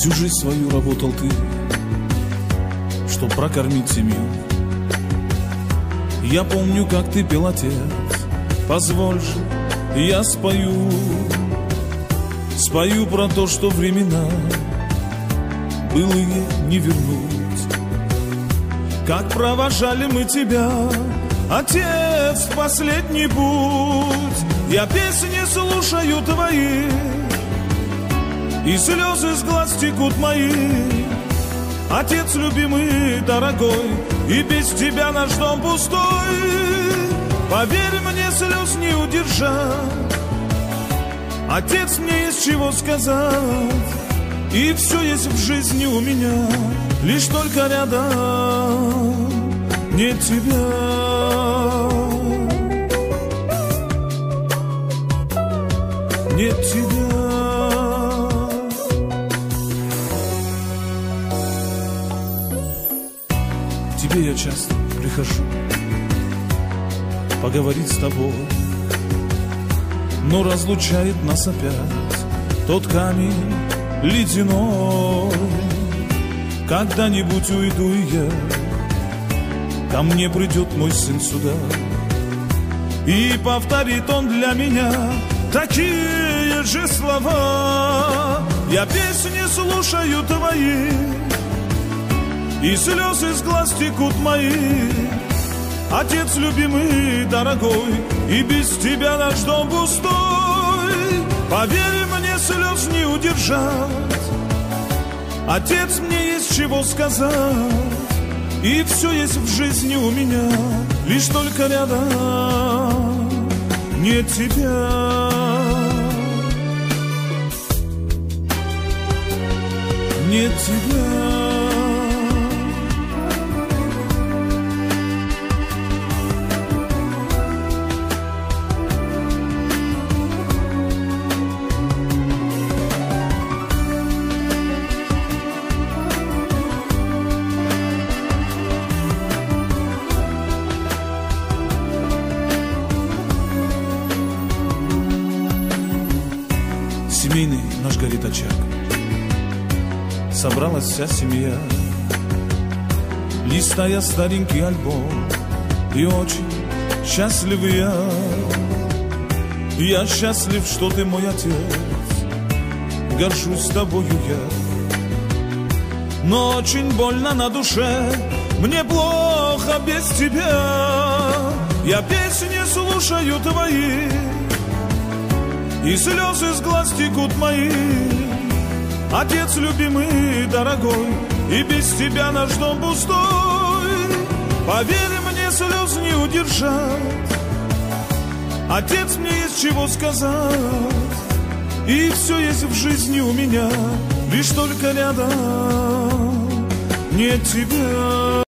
Всю жизнь свою работал ты, чтоб прокормить семью. Я помню, как ты пел, отец, позволь же, я спою. Спою про то, что времена былые не вернуть. Как провожали мы тебя, отец, в последний путь. Я песни слушаю твои, и слезы с глаз текут мои. Отец любимый, дорогой, и без тебя наш дом пустой. Поверь мне, слез не удержать. Отец, мне есть чего сказать, и все есть в жизни у меня, лишь только рядом нет тебя. Нет тебя. К тебе я часто прихожу поговорить с тобой, но разлучает нас опять тот камень ледяной. Когда-нибудь уйду и я, ко мне придет мой сын сюда, и повторит он для меня такие же слова. Я песни слушаю твои, и слезы с глаз текут мои. Отец любимый, дорогой, и без тебя наш дом пустой. Поверь мне, слез не удержать. Отец, мне есть чего сказать, и все есть в жизни у меня, лишь только рядом нет тебя. Нет тебя. Семейный наш горит очаг, собралась вся семья, листая старенький альбом, и очень счастлив я. Я счастлив, что ты мой отец, горжусь тобою я. Но очень больно на душе, мне плохо без тебя. Я песни слушаю твои, и слезы с глаз текут мои. Отец любимый, дорогой, и без тебя наш дом пустой. Поверь мне, слез не удержать. Отец, мне есть чего сказать, и все есть в жизни у меня, лишь только рядом нет тебя.